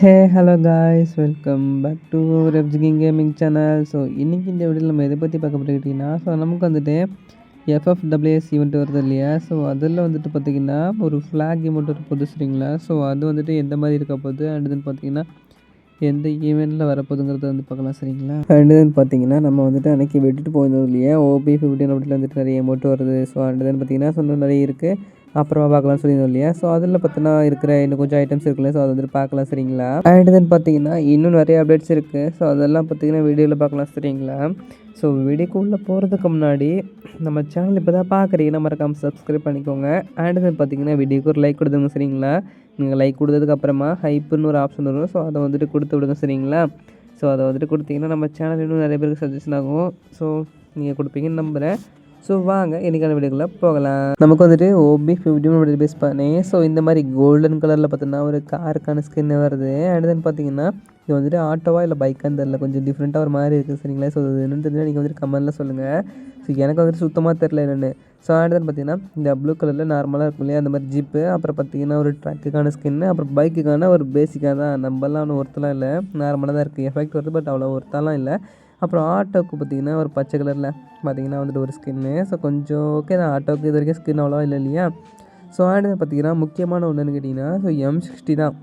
Hello guys, welcome back to ரெப்ஜிகிங் gaming channel. So இன்றைக்கி இந்த வீடியோவில் நம்ம எதை பற்றி பார்க்க போட்டுக்கிட்டிங்கன்னா, ஸோ நமக்கு வந்துட்டு எஃப்எஃப்டபிள்யூஎஸ் ஈவெண்ட் வருது இல்லையா? ஸோ அதில் வந்துட்டு பார்த்திங்கன்னா ஒரு ஃப்ளாக் ஈவெண்ட் வரப்போகுது சரிங்களா? ஸோ அது வந்துட்டு எந்த மாதிரி இருக்க போகுது அண்ட் தென் பார்த்திங்கன்னா எந்த ஈவெண்ட்டில் வரப்போகுதுங்கிறத வந்து பார்க்கலாம் சரிங்களா? அண்ட் தென் பார்த்திங்கன்னா நம்ம வந்துட்டு அன்றைக்கி விட்டுட்டு போயிருந்தோம் இல்லையா? OB15 அப்படின்ட்டு வந்துட்டு நிறைய அமௌண்ட் வருது. ஸோ அண்ட் தென் பார்த்திங்கன்னா சொன்ன நிறைய இருக்குது, அப்புறமா பார்க்கலாம்னு சொல்லியிருந்தோம் இல்லையா? ஸோ அதில் பார்த்தீங்கன்னா இருக்கிற இன்னும் கொஞ்சம் ஐட்டம்ஸ் இருக்குல்ல, ஸோ அதை வந்துட்டு பார்க்கலாம் சரிங்களா? அண்ட் தென் பார்த்தீங்கன்னா இன்னும் நிறைய அப்டேட்ஸ் இருக்குது. ஸோ அதெல்லாம் பார்த்தீங்கன்னா வீடியோவில் பார்க்கலாம் சரிங்களா? ஸோ வீடியோக்குள்ளே போகிறதுக்கு முன்னாடி நம்ம சேனல் இப்போ தான் பார்க்குறீங்கன்னா மறக்காமல் சப்ஸ்கிரைப் பண்ணிக்கோங்க. அண்ட் தென் பார்த்தீங்கன்னா வீடியோக்கு ஒரு லைக் கொடுத்துங்க சரிங்களா? நீங்கள் லைக் கொடுத்ததுக்கு அப்புறமா ஹைப்புன்னு ஒரு ஆப்ஷன் வரும். ஸோ அதை வந்துட்டு கொடுத்து விடுங்க சரிங்களா? ஸோ அதை வந்துட்டு கொடுத்தீங்கன்னா நம்ம சேனல் இன்னும் நிறைய பேருக்கு சஜஷன் ஆகும். ஸோ நீங்கள் கொடுப்பீங்கன்னு நம்புகிறேன். ஸோ வாங்க இன்றைக்கான வீடியோக்குள்ளே போகலாம். நமக்கு வந்துட்டு OB15 பேஸ் பண்ணி ஸோ இந்த மாதிரி கோல்டன் கலரில் பார்த்தீங்கன்னா ஒரு காருக்கான ஸ்கின் வருது. அண்ட் தென் பார்த்தீங்கன்னா இது வந்துட்டு ஆட்டோவா இல்லை பைக்கான்னு தெரில, கொஞ்சம் டிஃப்ரெண்ட்டாக ஒரு மாதிரி இருக்குது சரிங்களா? ஸோ அது என்னென்னு தெரிஞ்சால் நீங்கள் வந்துட்டு கமெண்ட்டில் சொல்லுங்கள். ஸோ எனக்கு வந்துட்டு சுத்தமாக தெரில என்னென்னு. ஸோ அண்ட் தென் பார்த்தீங்கன்னா இந்த ப்ளூ கலரில் நார்மலாக இருக்கும் இல்லையா, அந்த மாதிரி ஜீப்பு, அப்புறம் பார்த்தீங்கன்னா ஒரு ட்ரக்குக்கான ஸ்கின்னு, அப்புறம் பைக்குக்கான ஒரு பேசிக்காக தான், நம்மலாம் ஒன்றும் ஒருத்தலாம் இல்லை, நார்மலாக தான் இருக்குது. எஃபெக்ட் வருது, பட் அவ்வளோ ஒருத்தலாம் இல்லை. அப்புறம் ஆட்டோவுக்கு பார்த்திங்கன்னா ஒரு பச்சை கலரில் பார்த்திங்கன்னா வந்துட்டு ஒரு ஸ்கின்னு. ஸோ கொஞ்சம் ஓகே தான், ஆட்டோவுக்கு இது வரைக்கும் ஸ்கின் அவ்வளோவா இல்லை இல்லையா? ஸோ ஆண்டு பார்த்திங்கன்னா முக்கியமான ஒன்றுன்னு கேட்டிங்கன்னா ஸோ M60 தான்.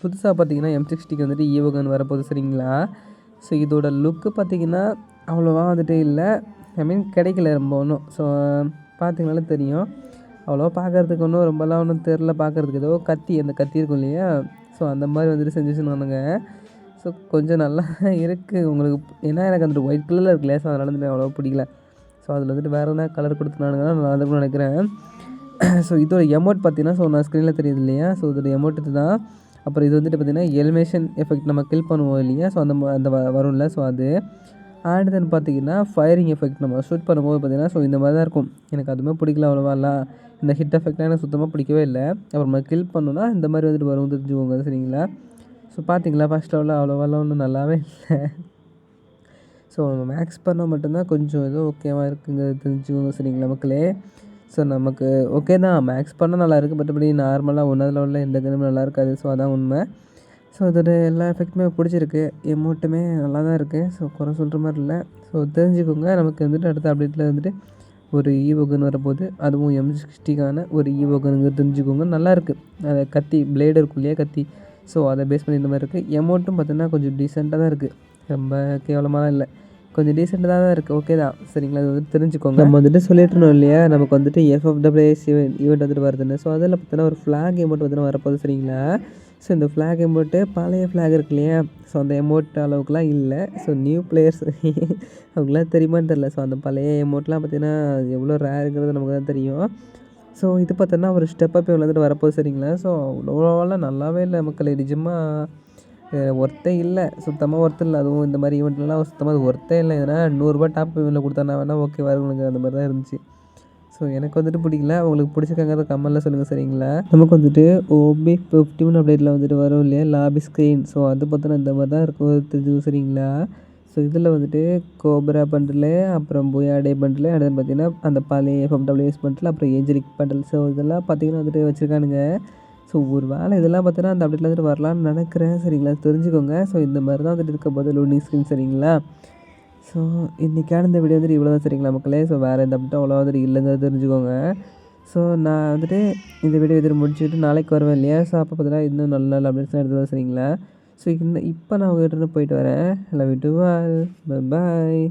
புதுசாக பார்த்திங்கன்னா M60க்கு வந்துட்டு ஈவோகன் வரப்போகுது சரிங்களா? ஸோ இதோட லுக்கு பார்த்திங்கன்னா அவ்வளோவா வந்துட்டு இல்லை, ஐ மீன் கிடைக்கல ரொம்ப ஒன்றும். ஸோ பார்த்திங்கனாலே தெரியும், அவ்வளோவா பார்க்குறதுக்கு ஒன்றும் ரொம்பலாம் ஒன்றும் தெரில. பார்க்குறதுக்கு ஏதோ கத்தி, அந்த கத்தி இருக்கும் இல்லையா? ஸோ அந்த மாதிரி வந்துட்டு செஞ்சு வச்சுருந்தானுங்க. ஸோ கொஞ்சம் நல்லா இருக்குது உங்களுக்கு, ஏன்னா எனக்கு அந்த ஒயிட் கலரில் இருக்குல்ல, ஸோ அதனால் வந்துட்டு அவ்வளோவா பிடிக்கல. ஸோ அதில் வந்துட்டு வேறு எதனா கலர் கொடுத்துனானுங்கன்னா நல்லா இருக்கும்னு நினைக்கிறேன். ஸோ இதோட எமௌண்ட் பார்த்தீங்கன்னா ஸோ நான் ஸ்க்ரீனில் தெரியுது இல்லையா? ஸோ இதோட எமௌண்ட் இது தான். அப்புறம் இது வந்துட்டு பார்த்திங்கன்னா எலிமினேஷன் எஃபெக்ட் நம்ம கில் பண்ணுவோம் இல்லையா? ஸோ அந்த வரும்ல, ஸோ அது. அண்ட் தென் பார்த்திங்கன்னா ஃபயரிங் எஃபெக்ட் நம்ம ஷூட் பண்ணும்போது பார்த்திங்கன்னா ஸோ இந்த மாதிரி தான் இருக்கும். எனக்கு அதுவுமே பிடிக்கல அவ்வளோவாலாம், இந்த ஹிட் எஃபெக்ட்லாம் எனக்கு சுத்தமாக பிடிக்கவே இல்லை. அப்புறம் நம்ம கில் பண்ணோன்னா இந்த மாதிரி வந்துட்டு வரும், தெரிஞ்சுக்கோங்க சரிங்களா? ஸோ பார்த்தீங்களா, ஃபஸ்ட் லெவலில் அவ்வளோவாலாம் ஒன்றும் நல்லாவே இல்லை. ஸோ மேக்ஸ் பண்ணால் மட்டும்தான் கொஞ்சம் ஏதோ ஓகேவாக இருக்குங்கிறது தெரிஞ்சுக்கோங்க சரிங்களா மக்களே? ஸோ நமக்கு ஓகே தான், மேக்ஸ் பண்ணால் நல்லாயிருக்கு, மற்றபடி நார்மலாக 1வது லெவலில் எந்த கேமும் நல்லா இருக்காது. ஸோ அதான் உண்மை. ஸோ இதோட எல்லா எஃபெக்ட்டுமே பிடிச்சிருக்கு, எமௌண்ட்டுமே நல்லா தான் இருக்குது. ஸோ குறை சொல்கிற மாதிரி இல்லை. ஸோ தெரிஞ்சுக்கோங்க, நமக்கு வந்துட்டு அடுத்த அப்டேட்டில் வந்துட்டு ஒரு ஈவோகன் வரப்போகுது, அதுவும் M60க்கான ஒரு ஈவோகனுங்கிறது தெரிஞ்சுக்கோங்க. நல்லாயிருக்கு, அது கத்தி பிளேடு இருக்கும் இல்லையா, கத்தி. ஸோ அதை பேஸ் பண்ணி இந்த மாதிரி இருக்குது. எமௌண்ட்டும் பார்த்தீங்கன்னா கொஞ்சம் டீசெண்டாக தான் இருக்குது, ரொம்ப கேவலமாலாம் இல்லை, கொஞ்சம் டீசெண்டாக தான் இருக்குது, ஓகே தான் சரிங்களா? அது வந்துட்டு தெரிஞ்சுக்கோங்க. நம்ம வந்துட்டு சொல்லிட்டு இருந்தோம் இல்லையா, நமக்கு வந்துட்டு எஃப்எஃப்டபிள்யூஎஸ் ஈவெண்ட் வந்துட்டு வருதுன்னு. ஸோ அதில் பார்த்தீங்கன்னா ஒரு ஃப்ளாக் எமௌண்ட் வந்துட்டு வரப்போகுது சரிங்களா? ஸோ இந்த ஃப்ளாக் எமௌண்ட்டு பழைய ஃப்ளாக் இருக்கு இல்லையா? ஸோ அந்த எமௌண்ட் அளவுக்குலாம் இல்லை. ஸோ நியூ பிளேயர்ஸ் அவங்களாம் தெரியுமான்னு தெரில. ஸோ அந்த பழைய எமௌண்ட்லாம் பார்த்திங்கன்னா எவ்வளோ ரேருங்கிறது நமக்கு தான் தெரியும். ஸோ இது பார்த்தோன்னா ஒரு ஸ்டெப் அப் வந்துட்டு வரப்போகுது சரிங்களா? ஸோ அவ்வளோவாலாம் நல்லாவே இல்லை மக்களே, நிஜமாக ஒர்த்தே இல்லை, சுத்தமாக ஒர்த்து இல்லை. அதுவும் இந்த மாதிரி ஈவெண்ட்லாம் சுத்தமாக அது ஒர்த்தே இல்லை. எதனா ரூ. 100 டாப் இவனில் கொடுத்தானா வேணால் ஓகே வருங்க, அந்த மாதிரி தான் இருந்துச்சு. ஸோ எனக்கு வந்துட்டு பிடிக்கல, உங்களுக்கு பிடிச்சிருக்காங்கிறத கமெண்ட்டில் சொல்லுங்கள் சரிங்களா? நமக்கு வந்துட்டு OB15 அப்டேட்டில் வந்துட்டு வரும் இல்லையா லாபி ஸ்க்ரீன். ஸோ அது பார்த்தோன்னா இந்த மாதிரி தான் இருக்கும் தெரிஞ்சுக்கும் சரிங்களா? ஸோ இதில் வந்துட்டு கோப்ரா பண்டில், அப்புறம் புயாடே பண்டில், அடுத்து பார்த்திங்கன்னா அந்த பழைய எஃப்எஃப்டபிள்யூஎஸ் பண்டில், அப்புறம் ஏஞ்சலிக் பண்டில். ஸோ இதெல்லாம் பார்த்திங்கன்னா வந்துட்டு வச்சுருக்கானுங்க. ஸோ ஒரு வேளை இதெல்லாம் பார்த்தீங்கன்னா அந்த அப்டேட்டில் வந்துட்டு வரலான்னு நினைக்கிறேன் சரிங்களா? தெரிஞ்சுக்கோங்க. ஸோ இந்த மாதிரி தான் வந்துட்டு இருக்க போது லோடிங் ஸ்க்ரீன் சரிங்களா? ஸோ இன்றைக்கான இந்த வீடியோ வந்துட்டு இவ்வளோ தான் சரிங்களா மக்களே? ஸோ வேறு எந்த அப்டேட்டும் அவ்வளோ வந்துட்டு இல்லைங்கிறது தெரிஞ்சுக்கோங்க. ஸோ நான் வந்துட்டு இந்த வீடியோ இது முடிச்சுட்டு நாளைக்கு வருவேன் இல்லையா? ஸோ அப்போ பார்த்தீங்கன்னா இன்னும் நல்ல நல்ல அப்டேட்ஸ்லாம் எடுத்துருவேன் சரிங்களா? ஸோ இப்போ நான் உங்கள்கிட்ட போயிட்டு வரேன். Love you to all, bye bye.